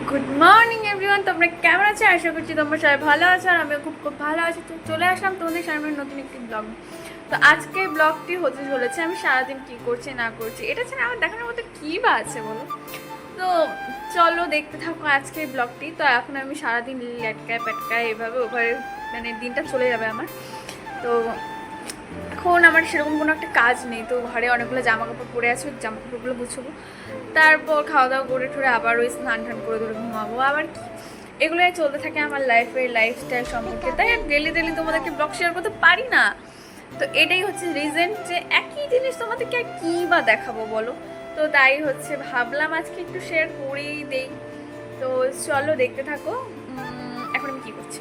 Good morning everyone, তোমরা কেমন আছো? আশা করছি তোমরা সবাই ভালো আছো আর আমিও খুব খুব ভালো আছি। তো চলে আসলাম তোমাদের সামনে নতুন একটি ব্লগ। তো আজকে ব্লগটি হতে চলেছে আমি সারাদিন কী করছি না করছি, এটা ছাড়া আমার দেখানোর মতো কী বা আছে বলো। তো চলো দেখতে থাকো আজকে ব্লগটি। তো এখন আমি সারাদিন লেটকায় প্যাটকায় এভাবে ওভাবে মানে দিনটা চলে যাবে আমার। তো এখন আমার সেরকম কোনো একটা কাজ নেই, তো ঘরে অনেকগুলো জামা কাপড় পরে আছে, জামা কাপড়গুলো গুছবো, তারপর খাওয়া দাওয়া করে ঠরে আবার ওই স্নান টান করে ধরে ঘুমাবো। আবার কি এগুলোই চলতে থাকে আমার লাইফস্টাইল সম্পর্কে, তাই ডেলি তোমাদেরকে ব্লগ শেয়ার করতে পারি না। তো এটাই হচ্ছে রিজন যে একই জিনিস তোমাদেরকে আর কী বা দেখাবো বলো। তো তাই হচ্ছে ভাবলাম আজকে একটু শেয়ার করেই দেই। তো চলো দেখতে থাকো এখন আমি কী করছি।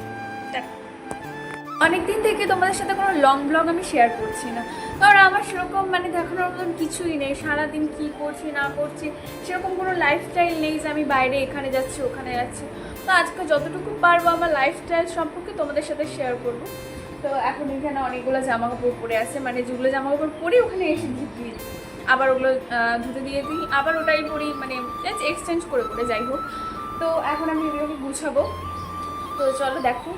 অনেকদিন থেকে তোমাদের সাথে কোনো লং ব্লগ আমি শেয়ার করছি না, কারণ আমার সেরকম মানে দেখানোর মতন কিছুই নেই। সারাদিন কী করছি না করছি সেরকম কোনো লাইফস্টাইল নেই যে আমি বাইরে এখানে যাচ্ছি ওখানে যাচ্ছি। তো আজকে যতটুকু পারবো আমার লাইফস্টাইল সম্পর্কে তোমাদের সাথে শেয়ার করবো। তো এখন এখানে অনেকগুলো জামা কাপড় পরে আছে, মানে যেগুলো জামা কাপড় পরি ওখানে এসে ধুতে আবার ওগুলো ধুতে দিয়ে দিই, আবার ওটাই পরি, মানে এক্সচেঞ্জ করে যাই হোক। তো এখন আমি এগুলোকে গুছাবো। তো চলো দেখো।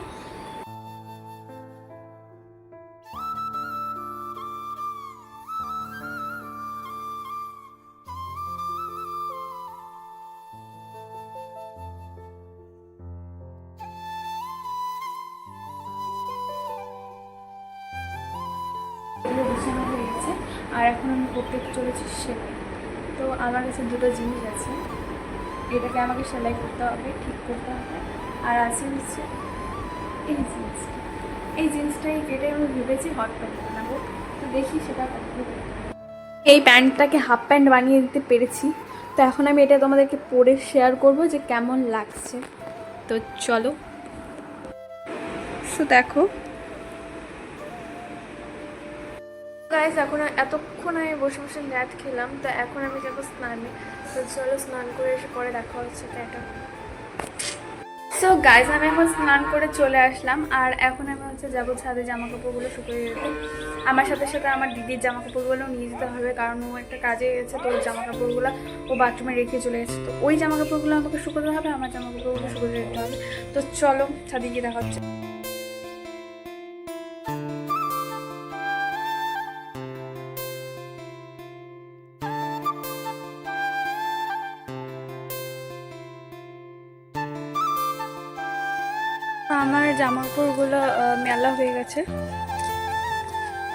এগুলো বিছানো হয়ে গেছে আর এখন আমি করতে চলেছি সেলাই। তো আমার কাছে দুটো জিনিস আছে, এটাকে আমাকে সেলাই করতে হবে, ঠিক করতে হবে। আর আছে হচ্ছে এই জিন্সটাই কেটে আমি ভেবেছি হট প্যান্ট বানাবো। তো দেখি সেটা কতটুকু। এই প্যান্টটাকে হাফ প্যান্ট বানিয়ে দিতে পেরেছি। তো এখন আমি এটা তোমাদেরকে পরে শেয়ার করব যে কেমন লাগছে। তো চলো। তো দেখো গাইস, এখন এতক্ষণ আমি বসে বসে ল্যাদ খেলাম, তো এখন আমি যাবো স্নানে। তো চলো স্নান করে এসে পরে দেখা হচ্ছে টাটা। সো গাইস, আমি এখন স্নান করে চলে আসলাম আর এখন আমি হচ্ছে যাবো ছাদে জামা কাপড়গুলো শুকিয়ে যেতে। আমার সাথে সাথে আমার দিদির জামা কাপড়গুলোও নিয়ে যেতে হবে, কারণ ও একটা কাজে গেছে। তো ওই জামা কাপড়গুলো ও বাথরুমে রেখে চলে গেছে, তো ওই জামা কাপড়গুলো আমাকে শুকোতে হবে, আমার জামা কাপড়গুলো শুকোতে যেতে হবে। তো চলো ছাদে গিয়ে দেখা হচ্ছে। আমার জামা কাপড়গুলো মেলা হয়ে গেছে।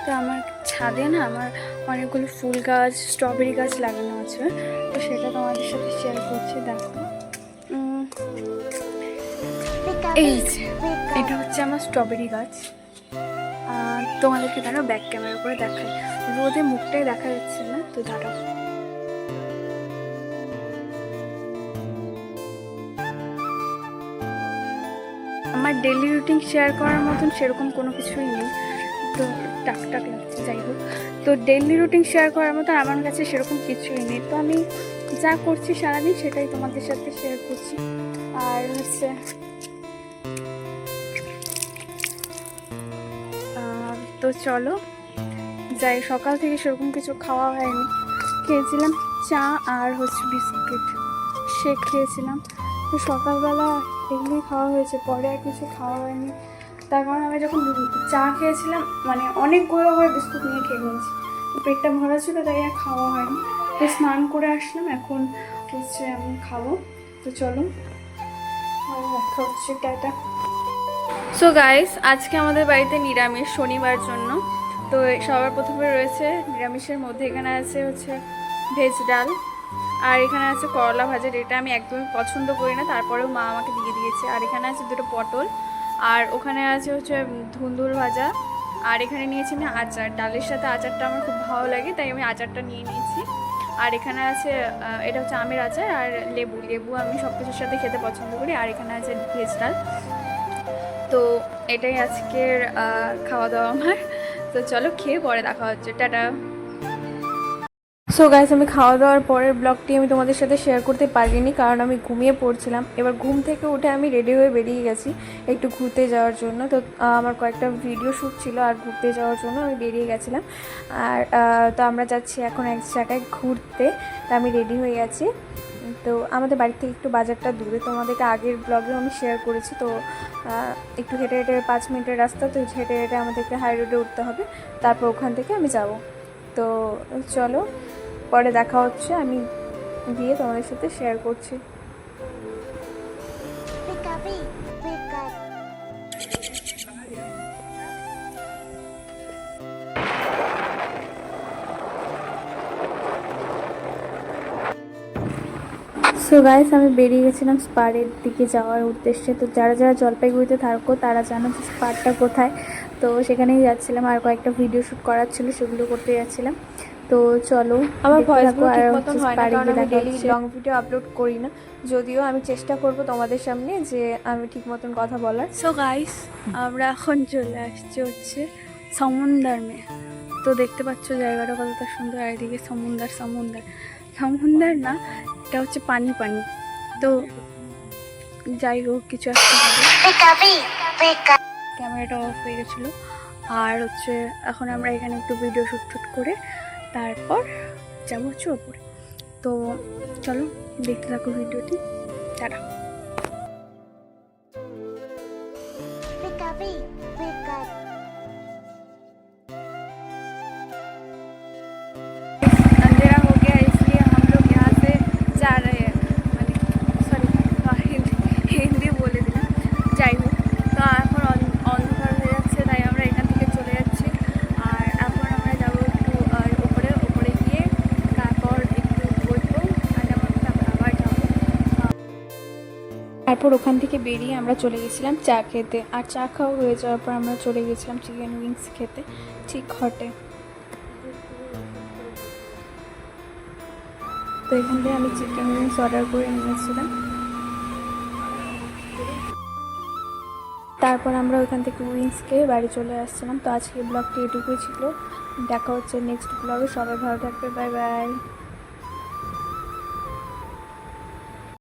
তো আমার ছাদে না আমার অনেকগুলো ফুল গাছ, স্ট্রবেরি গাছ লাগানো আছে, তো সেটা তোমাদের সাথে শেয়ার করছি। দেখো এই যে এটা হচ্ছে আমার স্ট্রবেরি গাছ। তোমাদেরকে দাঁড়াও ব্যাক ক্যামেরা করে দেখাই, রোদে মুখটাই দেখা যাচ্ছে না, তো দাঁড়াও। আমার ডেলি রুটিন শেয়ার করার মতন সেরকম কোনো কিছুই নেই, তো টাক লাগছে, যাই হোক। তো ডেইলি রুটিন শেয়ার করার মতো আমার কাছে সেরকম কিছুই নেই, তো আমি যা করছি সারাদিন সেটাই তোমাদের সাথে শেয়ার করছি। আর হচ্ছে তো চলো যাই। সকাল থেকে সেরকম কিছু খাওয়া হয়নি, খেয়েছিলাম চা আর হচ্ছে বিস্কিট, শেক খেয়েছিলাম। তো সকালবেলা এগুলোই খাওয়া হয়েছে, পরে আর কিছু খাওয়া হয়নি। তার কারণ আমি যখন চা খেয়েছিলাম মানে অনেকগুলো করে বিস্কুট নিয়ে খেয়ে নিয়েছি, পেটটা ভরা ছিল, তাই আর খাওয়া হয়নি। তো স্নান করে আসলাম, এখন হচ্ছে আমি খাবো। তো চলো দেখা হচ্ছে টাটা। সো গাইস, আজকে আমাদের বাড়িতে নিরামিষ, শনিবার জন্য। তো সবার প্রথমে রয়েছে নিরামিষের মধ্যে, এখানে আছে হচ্ছে ভেজ ডাল, আর এখানে আছে করলা ভাজা, এটা আমি একদমই পছন্দ করি না, তারপরেও মা আমাকে দিয়ে দিয়েছে। আর এখানে আছে দুটো পটল, আর ওখানে আছে হচ্ছে ধুন্দুল ভাজা, আর এখানে নিয়েছি আমি আচার। ডালের সাথে আচারটা আমার খুব ভালো লাগে, তাই আমি আচারটা নিয়ে নিয়েছি। আর এখানে আছে এটা হচ্ছে আমের আচার, আর লেবু আমি সব কিছুর সাথে খেতে পছন্দ করি। আর এখানে আছে ভেজ ডাল। তো এটাই আজকের খাওয়া দাওয়া আমার। তো চলো খেয়ে পরে দেখা হচ্ছে, টাটা। সো গাইস, আমি খাওয়া দাওয়ার পরের ব্লগটি আমি তোমাদের সাথে শেয়ার করতে পারিনি, কারণ আমি ঘুমিয়ে পড়ছিলাম। এবার ঘুম থেকে উঠে আমি রেডি হয়ে বেরিয়ে গেছি একটু ঘুরতে যাওয়ার জন্য। তো আমার কয়েকটা ভিডিও শ্যুট ছিল আর ঘুরতে যাওয়ার জন্য আমি বেরিয়ে গেছিলাম। আর তো আমরা যাচ্ছি এখন এক জায়গায় ঘুরতে, তো আমি রেডি হয়ে গেছি। তো আমাদের বাড়ি থেকে একটু বাজারটা দূরে, তোমাদেরকে আগের ব্লগেও আমি শেয়ার করেছি। তো একটু হেঁটে হেঁটে 5 মিনিটের রাস্তা, তো হেঁটে হেঁটে আমাদেরকে হাই রোডে উঠতে হবে, তারপর ওখান থেকে আমি যাব। তো চলো পরে দেখা হচ্ছে, আমি গিয়ে তোমাদের সাথে শেয়ার করছি। সো গাইস, আমি বেরিয়ে গেছিলাম স্পারের দিকে যাওয়ার উদ্দেশ্যে। তো যারা যারা জলপাইগুড়িতে থাকো তারা জানো যে স্পারটা কোথায়। তো সেখানেই যাচ্ছিলাম, আর কয়েকটা ভিডিও শ্যুট করার ছিল, সেগুলো করতে যাচ্ছিলাম। তো চলো, আমার দেখতে থাকো। ভয়েসগুলো আর ঠিক মতন হচ্ছে হয় না, স্পারে কারণ গিয়ে আমি দেখা ডেলি হচ্ছে। লং ভিডিও আপলোড করি না, যদিও আমি চেষ্টা করব তোমাদের সামনে যে আমি ঠিক মতন কথা বলার। সো গাইস, আমরা এখন চলে আসছি হচ্ছে সমুন্দর মে। তো দেখতে পাচ্ছ জায়গাটা কতটা সুন্দর, আর এদিকে সমুন্দর সমুন্দর সমুন্দর না, এটা হচ্ছে পানি পানি। তো যাই হোক, কিছু একটা হবে। ক্যামেরাটা অফ হয়ে গেছিলো। আর হচ্ছে এখন আমরা এখানে একটু ভিডিও শ্যুট করে তারপর যাবো হচ্ছে ওপরে। তো চলো দেখতে থাকো ভিডিওটি। টাটা। अंधेरा हो गया, इसलिए हम लोग यहाँ से जा रहे हैं। মানে সরি, হিন্দি বলে দিলাম। যাই হোক, তো এখন অন্ধকার হয়ে যাচ্ছে, তাই আমরা এখান থেকে চলে যাচ্ছি। আর এখন আমরা যাবো একটু উপরে উপরে গিয়ে তারপর একটু বসবো, আড্ডা মারবো, তারপর আবার যাবো। তারপর ওখান থেকে বেরিয়ে আমরা চলে গেছিলাম চা খেতে। আর চা খাওয়া হয়ে যাওয়ার পর আমরা চলে গেছিলাম চিকেন উইংস খেতে, ঠিক হটে। তো এখান থেকে আমি চিকেন উইংস অর্ডার করে নিয়েছিলাম। তারপর আমরা ওইখান থেকে উইংস খেয়ে বাড়ি চলে আসছিলাম। তো আজকে ব্লগটি এটুকুই ছিল, দেখা হচ্ছে নেক্সট ব্লগে। সবাই ভালো থাকবে, বাই বাই।